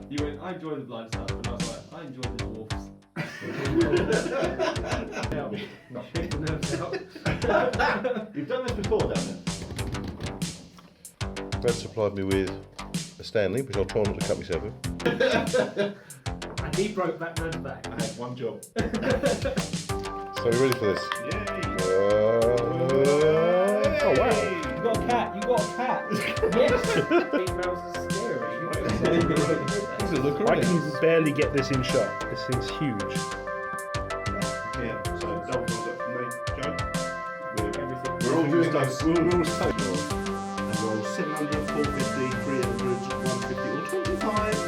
You went, I enjoy the blind stuff, and I was like, I enjoy the dwarfs. Shake the nerves out. You've done this before, haven't you? Brad supplied me with a Stanley, which I'll try not to cut myself with. And he broke Batman's back. I had one job. So you ready for this? Yay! Oh wow! You got a cat. You got a cat. Yes. Females are scary. These are the I can barely get this in shot. This thing's huge. Yeah, so double thumbs up from me, Joe. Everything. We're all doing those. We're all total. And we're all 700, 450, 300, 150, or 25.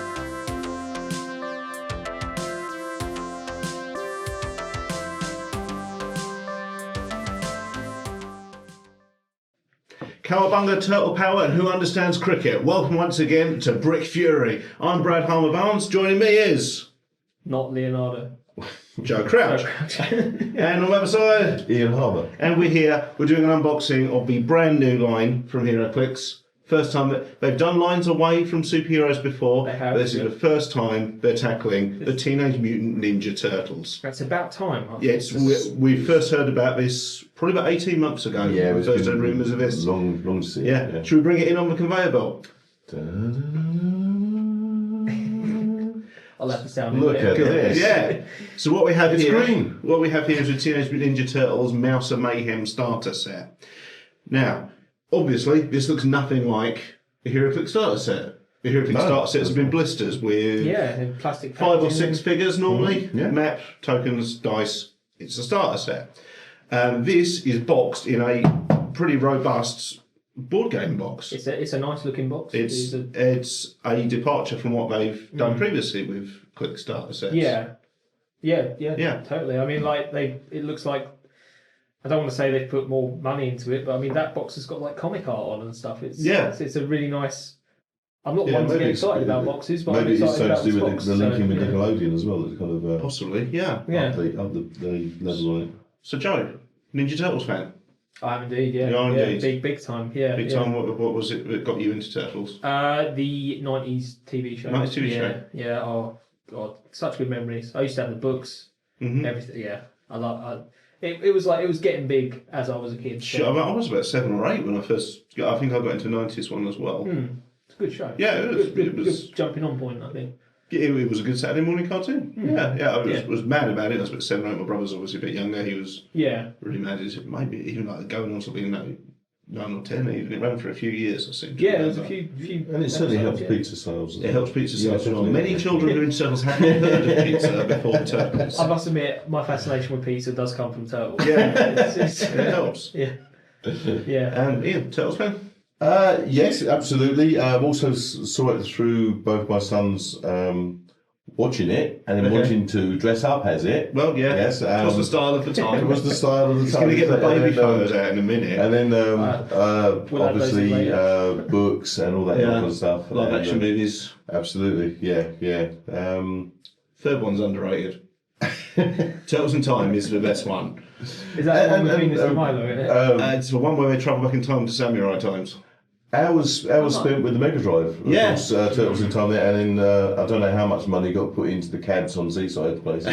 Cowabunga, Turtle Power, and who understands cricket? Welcome once again to Brick Fury. I'm Brad Harmer-Barnes. Joining me is Not Leonardo. Joe Crouch. And on the other side, Ian Harbour. and we're here. We're doing an unboxing of the brand new line from Heroclix. First time that they've done lines away from superheroes before. They have, But this is the first time they're tackling the Teenage Mutant Ninja Turtles. That's about time. Huh? Yes, we first heard about this probably about 18 months ago. Yeah, we first heard rumours of this. Long to see. Yeah. Should we bring it in on the conveyor belt? I'll have to sound Look in at there. this. Yeah. So what we have It's here, green. what we have here is a Teenage Mutant Ninja Turtles Mouse and Mayhem starter set. Now, obviously, this looks nothing like the Heroclix starter set. The Heroclix starter sets have been blisters with Yeah, in plastic 5 or packaging. 6 figures normally. Yeah. Map, tokens, dice. It's a starter set. This is boxed in a pretty robust board game box. It's a nice looking box. It's a departure from what they've done previously with Click starter sets. Yeah, Yeah. totally. I mean, like it looks like, I don't want to say they've put more money into it, but I mean that box has got like comic art on and stuff. It's a really nice. I'm not one to get excited about boxes, but maybe I'm it's excited something to about do this with box. the linking with yeah. Nickelodeon as well. It's kind of Possibly, yeah. up the level on it. So Joe, Ninja Turtles fan? I am indeed, yeah. You are yeah, indeed. big time, yeah. Big time, what was it that got you into Turtles? The 90s TV show. 90s TV show? Yeah, oh god, such good memories. I used to have the books, everything, yeah. It was like, it was getting big as I was a kid. Sure, I was about 7 or 8 when I first I think I got into the 90s one as well. It's a good show. Yeah, it was. Good jumping on point, I think. It was a good Saturday morning cartoon. Yeah, I was mad about it. I was about 7 or 8. My brother's obviously a bit younger. He was really mad. It maybe even like going on something, 9 or 10 even. It ran for a few years, I seem to Yeah, there was remember. a few And it certainly helps episodes, pizza sales. It helps pizza sales as well. definitely. Many children who are into Turtles have not heard of pizza before the Turtles. I must admit, my fascination with pizza does come from Turtles. Yeah, It's- it helps. Yeah. Yeah. Ian, Turtles fan? Yes, absolutely. Also saw it through both my sons watching it and then Okay. wanting to dress up as it. Well, yeah. Yes, It was the style of the time. It was the style of the He's time. going to get the baby And then, photos out in a minute. And then We'll add those in obviously later. books and all that kind of stuff. Live And, action movies. Absolutely, yeah. Third one's underrated. Turtles in Time is the best one. Is that the one with and- Venus and Milo in it? It's the one where they travel back in time to samurai times. Hours spent with the Mega Drive. Of Yeah. course, Turtles in Time there, and then I don't know how much money got put into the cabs on Seaside Place.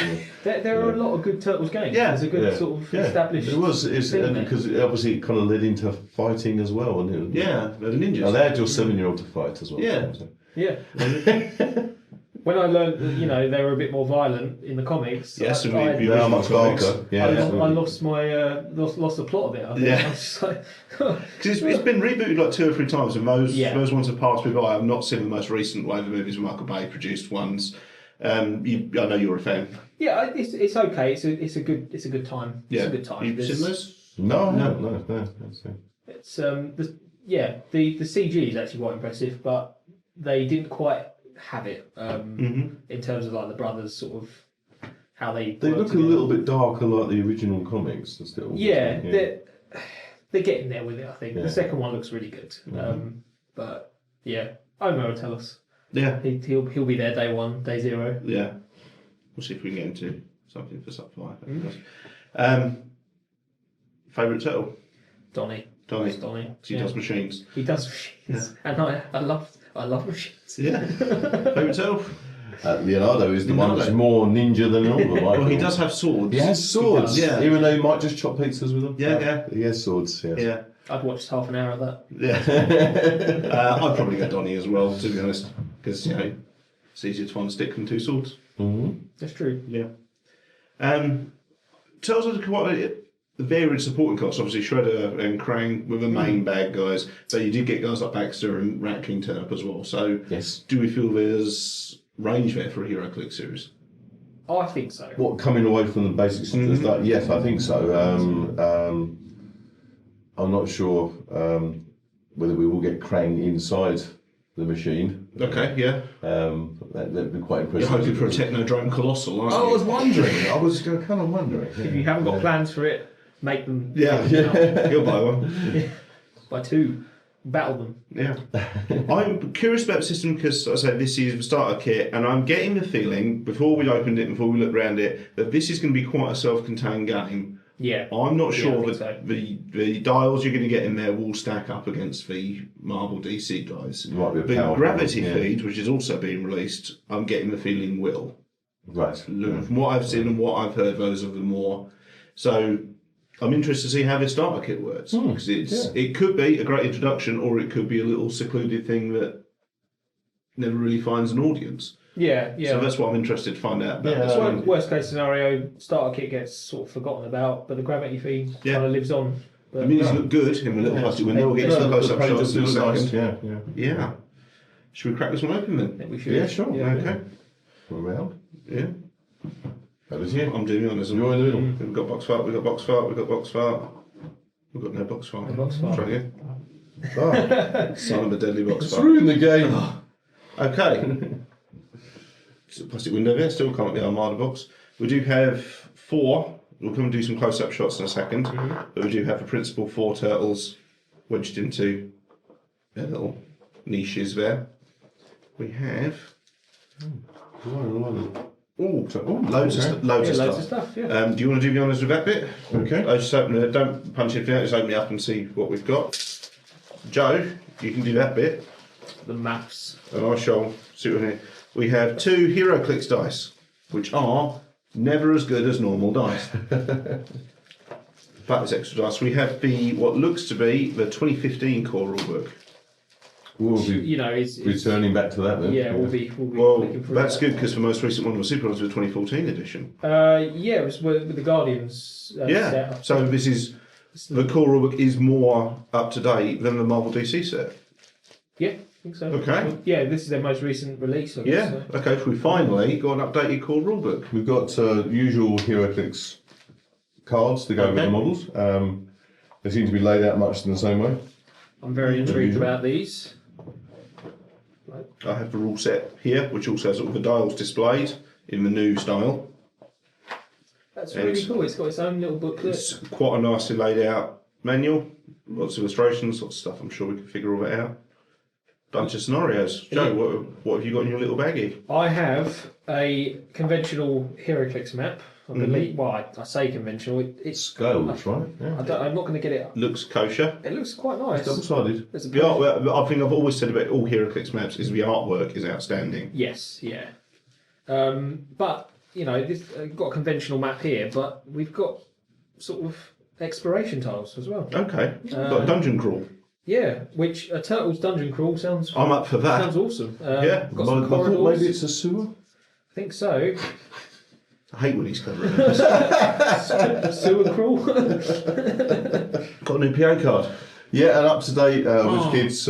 There are a lot of good Turtles games. Yeah. There's a good sort of established. It was, thing there. because obviously it kind of led into fighting as well. And Yeah, they're the ninjas. allowed your 7-year-old to fight as well. Yeah. So. Yeah. When I learned that, they were a bit more violent in the comics, Yes, I, and I, we- They are much darker. Yeah, I absolutely. lost my lost the plot of it. I think. Yeah. I was just like, 'Cause it's been rebooted like 2 or 3 times, and those ones have passed me by. I've not seen the most recent one of the movies, Michael Bay produced ones. I know you're a fan. yeah, it's okay. It's a good time. Yeah. It's a good time. You've There's- seen those? No. It's the CG is actually quite impressive, but they didn't quite have it in terms of like the brothers sort of how they They work look a together. little bit darker like the original comics. Still. Yeah, they're getting there with it. I think Yeah. the second one looks really good. But yeah, Omo will tell us. Yeah. He'll be there day one, day zero. Yeah. We'll see if we can get into something for Supply. Favourite turtle? Donnie. Donnie. It's Donnie. He does machines. He does machines, and I I love machines. Yeah. Favourite turtle? Leonardo is the one that's more ninja than all of them. Well, he does have swords. He has swords, yeah. Even though he might just chop pizzas with them. Yeah. He has swords, yes. Yeah. I've watched half an hour of that. Yeah. I'd probably go Donnie as well, to be honest, because it's easier to find a stick than two swords. Mm-hmm. That's true. Yeah. Turtles had quite a varied supporting cast. Obviously, Shredder and Krang were the main bad guys, but you did get guys like Baxter and Rat King turn up as well. So, yes. Do we feel there's range there for a Heroclix series? Oh, I think so. What, coming away from the basics? Yes, I think so. I'm not sure whether we will get Krang inside the machine. Okay, yeah. That'd be quite impressive. You're hoping for a Technodrome Colossal, aren't you? I was wondering. I was kind of wondering. If you haven't got plans for it, make them. Yeah. You'll buy one. Buy two. Battle them. Yeah. I'm curious about the system because, as I say, this is the starter kit, and I'm getting the feeling, before we opened it, before we looked around it, that this is going to be quite a self-contained game. Yeah. I'm not sure that so. the dials you're going to get in there will stack up against the Marvel DC guys. Might be a The power Gravity problem, feed, which is also being released, I'm getting the feeling will. Right. From what I've seen and what I've heard, those are the more. So I'm interested to see how this starter kit works, because it could be a great introduction, or it could be a little secluded thing that never really finds an audience. Yeah. So that's what I'm interested to find out about. So worst case scenario, starter kit gets sort of forgotten about, but the gravity feed kind of lives on. But, I mean, these look good in the little plastic window. We'll get to the close-up shots in a second. Yeah. Should we crack this one open then? I think we should. Yeah, sure. Yeah. Okay. Around. Yeah. That was you. I'm doing on this. You're in the middle. We've got box fart. We've got box fart. We've got box fart. We've got no box fart. No box fart. Try again. Oh, Son of a deadly box it's fart. ruined the game. Okay. It's a plastic window there, still can't be Armada box. We do have 4. We'll come and do some close-up shots in a second. But we do have the principal 4 turtles wedged into their little niches there. We have loads of stuff. Yeah. Do you want to do the honours with that bit? Okay. I just open it. Don't punch anything out. Just open it up and see what we've got. Joe, you can do that bit. The maths. And I shall see what here. We have 2 Heroclix dice, which are never as good as normal dice. But it's extra dice. We have what looks to be the 2015 core rulebook. We'll be it's returning back to that then. Yeah, we'll be Well, looking through that's that. good because the most recent one was Super was the 2014 edition. It was with the Guardians. Set. So this is the core rulebook is more up to date than the Marvel DC set. Yeah, I think so. Okay. Yeah, this is their most recent release. I guess, Yeah. so. Okay. So we finally got an updated core rulebook. We've got usual Heroclix cards to go with the models. They seem to be laid out much in the same way. I'm very intrigued about these. I have the rule set here, which also has all the dials displayed in the new style. That's really cool. It's got its own little booklet. It's quite a nicely laid out manual, lots of illustrations, lots of stuff. I'm sure we can figure all that out. Bunch of scenarios. Joe, what have you got in your little baggie? I have a conventional Heroclix map. I believe. Well, I say conventional. It's Scales, right? Yeah. I'm not going to get it. Looks kosher. It looks quite nice. Double-sided. There's a The artwork, I think I've always said about all Heroclix maps is the artwork is outstanding. Yes, yeah. But this got a conventional map here, but we've got sort of exploration tiles as well. Okay, got a dungeon crawl. Yeah, which a Turtles dungeon crawl sounds. I'm up for that. Sounds awesome. Yeah. got some I thought corridors. maybe it's a sewer. I think so. I hate when he's covering. Sewer crawl. Got a new PA card. Yeah, and up to date Wizkids.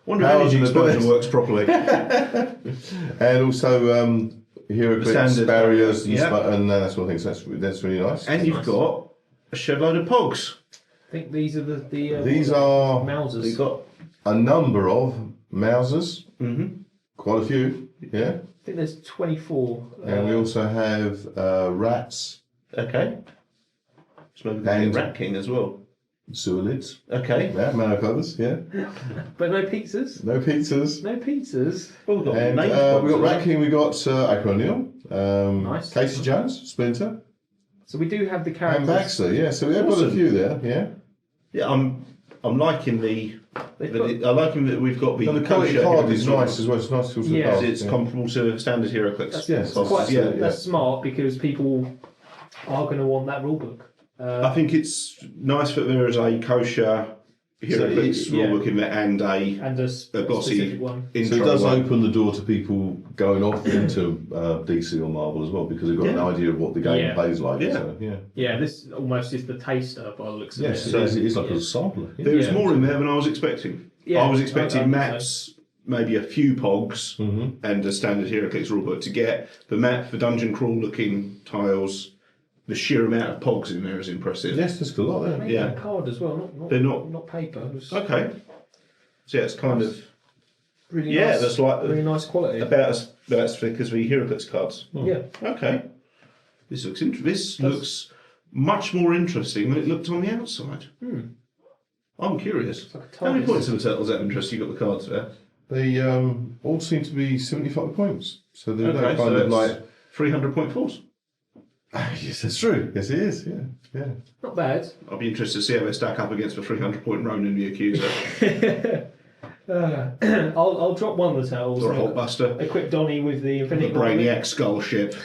Wonder if energy explosion works properly. And also Heroclix standard barriers and, yeah. and that sort of thing. So that's really nice. And you've got a shed load of pogs. I think these are the These are Mousers. You've got a number of Mousers. Mm-hmm. Quite a few. Yeah. I think there's 24. And we also have rats, okay. So maybe And- Rat King as well. sewer lids. Okay. Yeah, man of others. Yeah. But no pizzas. No pizzas. No pizzas. Well, we've got And names we got pogs. Rat King, we got April O'Neil, Nice. Casey Jones, Splinter, So we do have the and characters. Baxter. Yeah, so we have got a Awesome. few there. Yeah. Yeah, I'm liking the I like him that we've got the. And the quality card is nice as well. It's nice to also Yeah. It's comparable to standard Heroclix. That's smart because people are going to want that rulebook. I think it's nice that there is a kosher Heroclix rulebook in there and a glossy one. intro. So it does open the door to people going off into DC or Marvel as well because they've got an idea of what the game plays like. Yeah. So, This almost is the taster by the looks of yes, it. it is like a sampler. Yeah. There is more in there than I was expecting. Yeah, I was expecting I think maps, maybe a few pogs, and a standard Heroclix rulebook to get the map, the dungeon crawl looking tiles. The sheer amount of pogs in there is impressive. Yes, there's a lot there. Maybe a card as well, They're not paper. Okay. So it's kind of really nice. That's like really nice quality. About as thick as the Heroclix cards. Yeah. Okay. This looks much more interesting than it looked on the outside. I'm curious. Like How many points of the Turtles out of interest you got the cards there? They all seem to be 75 points. So they're Okay, kind of that's like 300.4s. yes, that's true. Yes, it is. Yeah. Not bad. I'll be interested to see how they stack up against the 300-point Ronin the Accuser I'll drop one of the Turtles. or a Hulkbuster. Equip Donnie with the The Infinity Brainiac skull ship.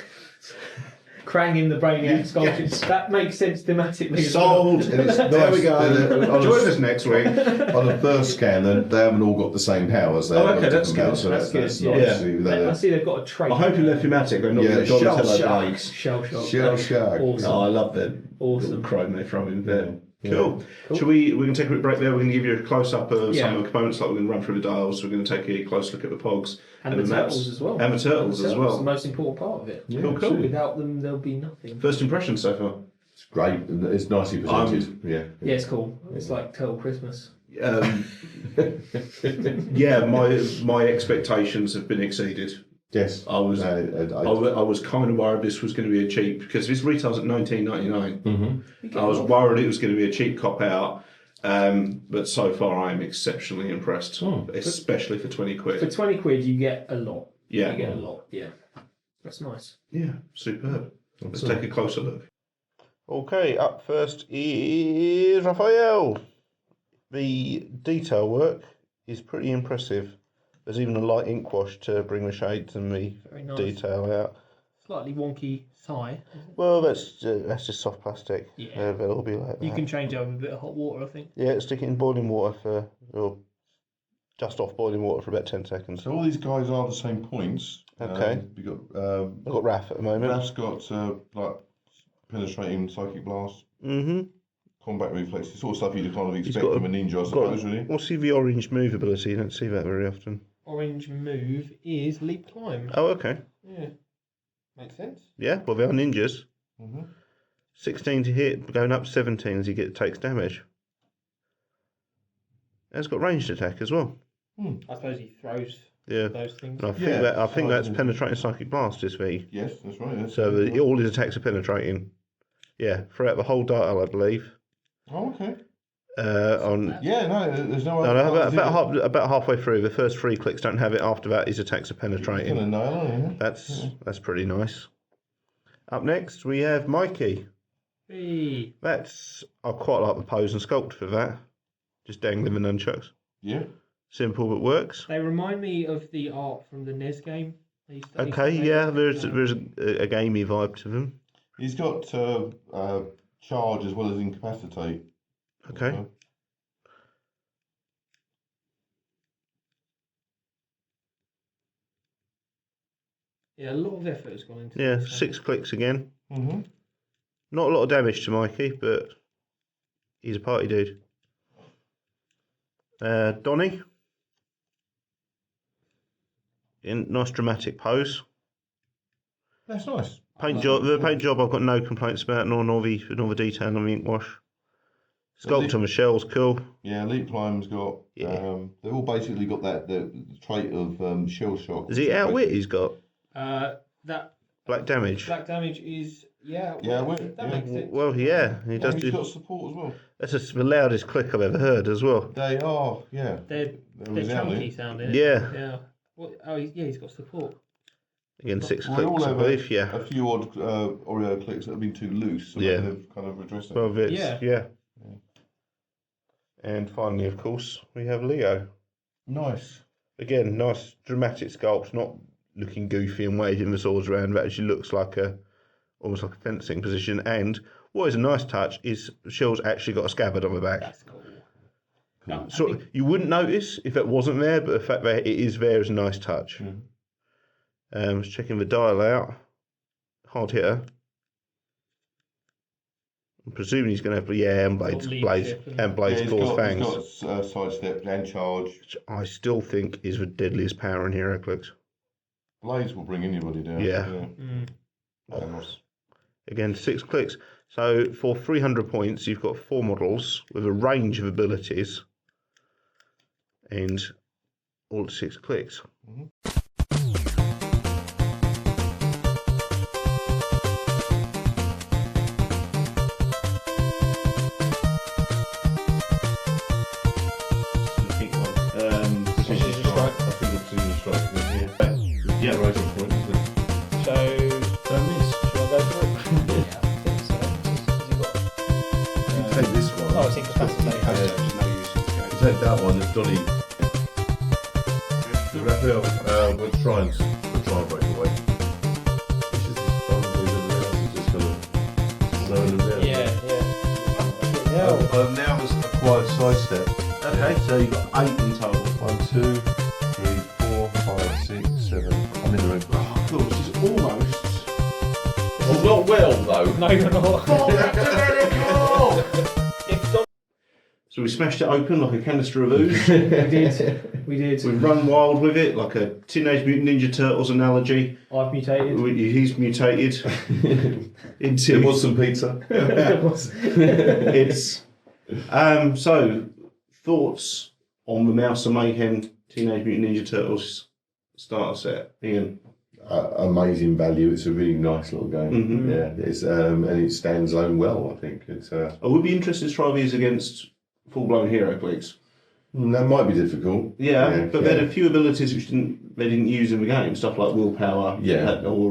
Krang in the Brainiac sculpture. That makes sense thematically. as Sold. And it's nice. There we go. On Join us next week. the first scan, they haven't all got the same powers. They have got that's different good. powers, so That's good, that's yeah. nice. well. I see they've got a trait. I hope they're thematic. They're not Yeah, going to Donatello shell blades. Shell shock. Shell shock. Awesome. Oh, I love them. Awesome. Little chrome they throw in there. Yeah. Cool. Cool. Shall we can take a quick break there. We're going to give you a close up of some Yeah. of the components. Like we're going to run through the dials. We're going to take a close look at the pogs And the maps. Turtles as well. And the Turtles as The well. most important part of it. Yeah, Cool. absolutely. Without them, there'll be nothing. First impressions so far. It's great. And it's nicely presented. Yeah, it's cool. It's like Turtle Christmas. Yeah, my expectations have been exceeded. Yes. I was I kind of worried this was going to be a cheap because this retails at $19.99. I was off. worried it was going to be a cheap cop out, but so far I am exceptionally impressed, especially for 20 quid. For 20 quid, you get a lot. Yeah. You get a lot, yeah. That's nice. Yeah, superb. Let's take a closer look. Okay, up first is Raphael. The detail work is pretty impressive. There's even a light ink wash to bring the shades and the Very nice. detail out. Slightly wonky thigh. Well, that's just soft plastic. Yeah. It'll be like that. You can change over a bit of hot water, I think. Yeah, stick it in boiling water or just off boiling water for about 10 seconds. So all these guys are the same points. Okay. We've got I've got Raph at the moment. Raph's got like penetrating psychic blast, combat reflex, the sort of stuff you'd kind of expect got from a ninja, I suppose, really. We'll see the orange move ability. You don't see that very often. Orange move is leap climb. Oh, okay. Yeah. Makes sense. Yeah, well, they are ninjas. Mm-hmm. 16 to hit, going up 17 as he takes damage. And it's got ranged attack as well. I suppose he throws Yeah. those things. And I think that's penetrating psychic blast is the. Yes, that's right. Yes. So all his attacks are penetrating. Yeah, throughout the whole dial, I believe. Oh, okay. On Yeah, no, there's no other. no, about halfway through, the first 3 clicks don't have it. After that, his attacks are penetrating. Kind of nail on, That's pretty nice. Up next, we have Mikey. Hey. I quite like the pose and sculpt for that. Just dangling the nunchucks. Yeah. Simple but works. They remind me of the art from the NES game. Okay, yeah, there's a gamey vibe to them. He's got charge as well as incapacitate. Okay. Yeah, a lot of effort has gone into Yeah, this. 6 clicks again. Mm-hmm. Not a lot of damage to Mikey, but he's a party dude. Donnie. In nice dramatic pose. That's nice. The paint job I've got no complaints about, nor the detail on the ink wash. Sculpt on the shell's cool. Yeah, Leap Climb's got. Yeah. They've all basically got the trait of shell shock. Is he outwit he's got? That Black damage. black damage is Yeah, that makes sense. Well, yeah, he does He's do. got support as well. That's the loudest click I've ever heard as well. They are, yeah. They're chunky sounding. Yeah. Yeah. He's got support. Again, 6 Well, they all clicks, I have believe, yeah. a few odd Oreo clicks that have been too loose, so Yeah. they've kind of addressed that. Well, it's, Yeah. yeah. And finally, of course, we have Leo. Nice. Again, nice dramatic sculpt, not looking goofy and waving the swords around, but actually looks like almost like a fencing position. And what is a nice touch is Shell's actually got a scabbard on the back. That's cool. No, So you wouldn't notice if it wasn't there, but the fact that it is there is a nice touch. Just checking the dial out. Hard hitter. I'm presuming he's going to have and Blaze Claw's fangs. He's got sidestep and charge. Which I still think is the deadliest power in Heroclix. Blaze will bring anybody down. Yeah. Nice. Again, 6 clicks. So for 300 points, you've got 4 models with a range of abilities, and all at 6 clicks. Yeah, right on point, isn't it? So, don't miss. Should I go for it? Yeah, I think so. Has he got, Take this one. oh, it's incapacitated. Take that one, the Donny. The Raphael will try and break away. This is probably the else is just going to slow them down. Yeah. Now has acquired sidestep. Okay, so you've got 8 in total. 1, 2, 3, 4, 5, 6, 7. I'm in the room. Oh, cool. This is almost. Well, not well though. No, you're not. So we smashed it open like a canister of ooze. We did. We've run wild with it like a Teenage Mutant Ninja Turtles analogy. I've mutated. He's mutated into. There was some pizza. It's so thoughts on the Mouse and Mayhem Teenage Mutant Ninja Turtles starter set, Ian. Amazing value. It's a really nice little game. Mm-hmm. Yeah, it's and it stands alone well. I think it's. I would be interested to try these against full-blown Heroclix. That might be difficult. Yeah, but they had a few abilities which they didn't use in the game. Stuff like willpower. Yeah. Or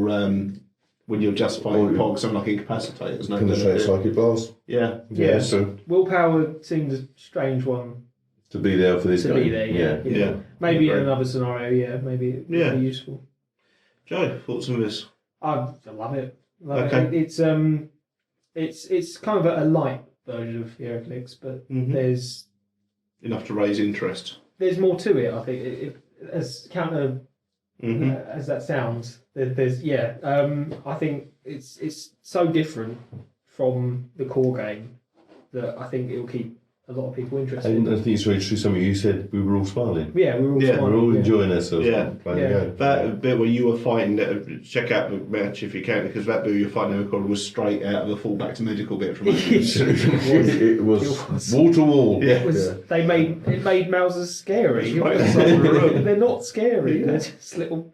when you're just fighting Pogs, something like incapacitors. No Penetrate psychic blast. Yeah. Yeah. So Willpower seemed a strange one to be there for this to game. be there. Yeah. Maybe in Great. another scenario. Maybe it would be useful. Joe, thoughts on this? I love it. Okay. It's kind of a light version of Heroclix, but there's Enough to raise interest. there's more to it. I think as counter as that sounds, I think it's so different from the core game that I think it'll keep a lot of people interested. And I think it's very true. Something you said. We were all smiling. Yeah, we were all smiling, We're all enjoying ourselves. Yeah. Playing the game. That bit where you were fighting, check out the match if you can, because that bit you were fighting record was straight out of the full back to medical bit from It was wall to wall. Yeah. It made Mousers scary. Right outside the room. They're not scary. They're just little.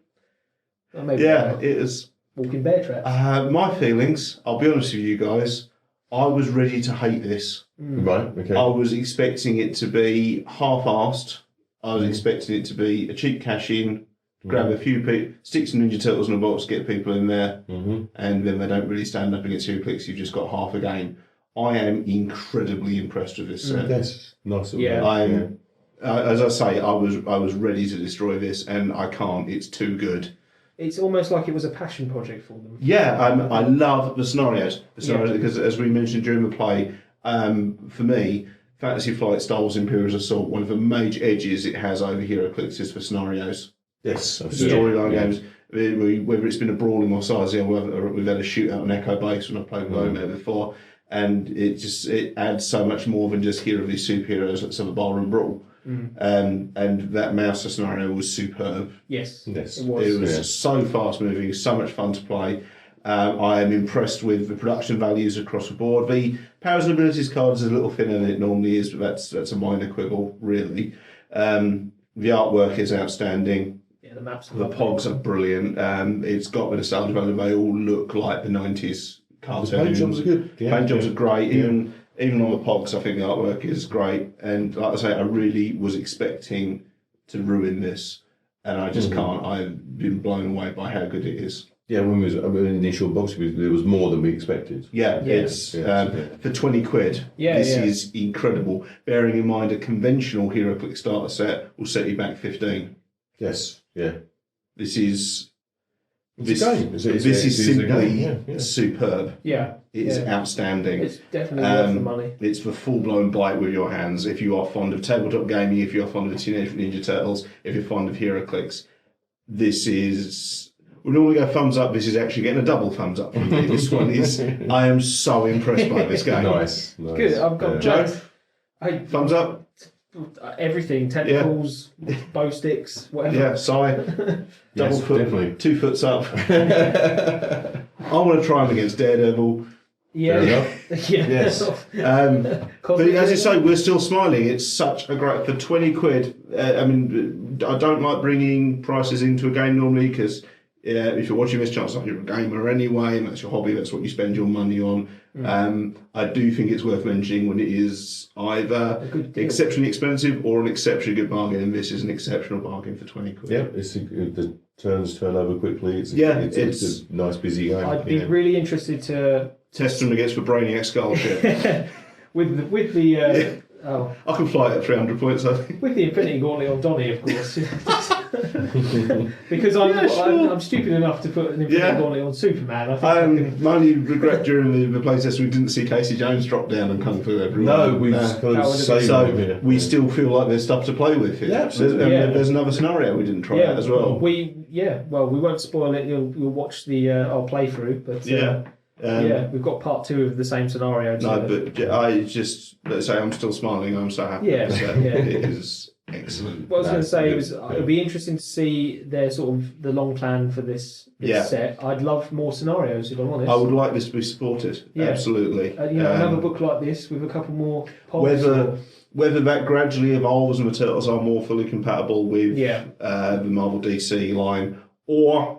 Well, maybe Yeah, it is. walking bear traps. My feelings, I'll be honest with you guys, I was ready to hate this. Right. Okay. I was expecting it to be half-assed. I was expecting it to be a cheap cash-in, grab a few people, stick some Ninja Turtles in a box, get people in there, and then they don't really stand up against Heroclix. You've just got half a game. I am incredibly impressed with this set. That's nice. Yeah. As I say, I was ready to destroy this, and I can't. It's too good. It's almost like it was a passion project for them. Yeah, I love the scenarios. Because, as we mentioned during the play, for me, Fantasy Flight Star Wars Imperial's Assault, one of the major edges it has over Heroclix is for scenarios. Yes. Storyline games, whether it's been a brawling or size, we've had a shootout on Echo Base when I've played with Omar before, and it adds so much more than just here are these superheroes, let's have a bar and brawl. And that Mouser scenario was superb. Yes. It was so fast moving, so much fun to play. I am impressed with the production values across the board. The powers and abilities card is a little thinner than it normally is, but that's a minor quibble, really. The artwork is outstanding. Yeah, the maps. The pogs are brilliant. It's got the nostalgia value. They all look like the 90s cartoons. The paint jobs are good. Paint jobs are great. Even on the pogs, I think the artwork is great. And like I say, I really was expecting to ruin this, and I just can't. I've been blown away by how good it is. Yeah, when we was initial box, it was more than we expected. It's for 20 quid. This is incredible. Bearing in mind a conventional Heroclix starter set will set you back 15. Yes, yeah. This is game. This is simply superb. Yeah. It's outstanding. It's definitely worth the money. It's the full-blown bite with your hands. If you are fond of tabletop gaming, if you're fond of Teenage Ninja Turtles, if you're fond of Heroclix, this is... We normally go thumbs up. This is actually getting a double thumbs up from me. This one is... I am so impressed by this game. Nice. Good. I've got Joe? Thumbs up? Everything. Tentacles, bow sticks, whatever. Yeah, sigh. Double foot. Definitely. 2 foot up. I want to try him against Daredevil. Yeah. Yes. But as you say, we're still smiling. It's such a great... For 20 quid, I mean, I don't like bringing prices into a game normally because... if you're watching this, chances are you're a gamer anyway, and that's your hobby, that's what you spend your money on. I do think it's worth mentioning when it is either exceptionally expensive or an exceptionally good bargain, and this is an exceptional bargain for 20 quid. Yeah, the turns turn over quickly. It's a nice busy game. I'd be really interested to test them against the Brainiac Skullship. with the I can fly it at 300 points, I think. With the Infinity Gauntlet on Donnie, of course. Because I'm stupid enough to put an Infinity Gauntlet on Superman. I think my only regret during the playtest, we didn't see Casey Jones drop down and Kung Fu everyone. No, we we still feel like there's stuff to play with here. Yeah, absolutely. There's another scenario we didn't try out as well. We won't spoil it. You'll watch our playthrough, but we've got part 2 of the same scenario. No, but I just, let's say I'm still smiling. I'm so happy. It is excellent. What I was going to say was it'll be interesting to see their sort of the long plan for this set. I'd love more scenarios, if I'm honest. I would like this to be supported. Yeah. Absolutely. Another book like this with a couple more pods. Whether that gradually evolves and the Turtles are more fully compatible with the Marvel DC line, or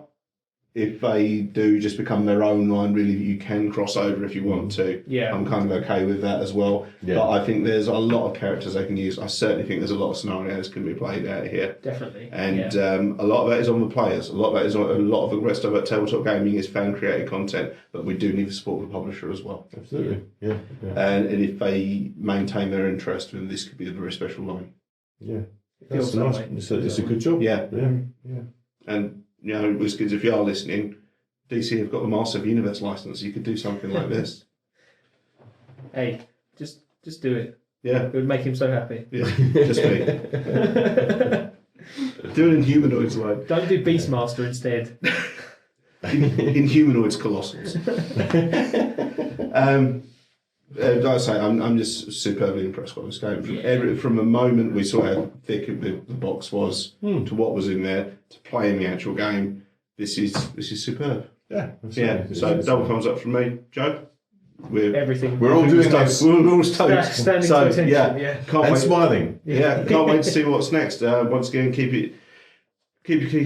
if they do just become their own line, really, you can cross over if you want to. Yeah. I'm kind of okay with that as well. Yeah. But I think there's a lot of characters they can use. I certainly think there's a lot of scenarios can be played out here. Definitely. And a lot of that is on the players. A lot of that is on a lot of the rest of it. Tabletop gaming is fan created content, but we do need the support of the publisher as well. Absolutely. Yeah. And if they maintain their interest, then this could be a very special line. Yeah. That's nice. It's a good job. Yeah. And you know, Wizkids, if you are listening, DC have got the Master of the Universe license. You could do something like this. Hey, just do it. Yeah. It would make him so happy. Yeah, just me. Do it in humanoids, like. Don't do Beastmaster instead. in humanoids, Colossals. Like I say, I'm just superbly impressed by this game. From the moment we saw how thick the box was to what was in there to playing the actual game, this is superb. Yeah. So double thumbs up from me, Joe. We're all doing this. We're all stoked. Standing to attention. Can't wait. Smiling. Can't wait to see what's next. Once again, keep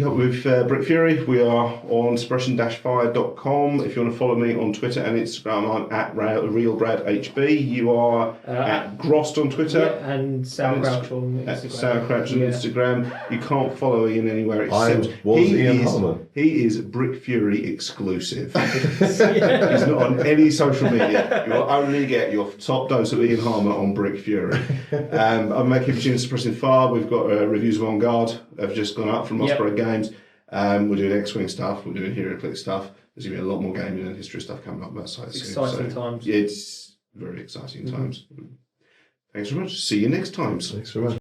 up with Brick Fury. We are on suppression-fire.com. If you want to follow me on Twitter and Instagram, I'm at RealBradHB. You are at Grost on Twitter. Yeah, and Sauerkraut on Instagram. At Sauerkraut on Instagram. You can't follow Ian anywhere except Ian Harmer. He is Brick Fury exclusive. He's not on any social media. You will only get your top dose of Ian Harmer on Brick Fury. I'm making June Suppressing Fire. We've got reviews of On Guard. Have just gone up from Mossborough Games. We're doing X-Wing stuff. We're doing Heroclix stuff. There's going to be a lot more gaming and history stuff coming up that side soon. Exciting times. It's very exciting times. Thanks very much. See you next time. Thanks very much.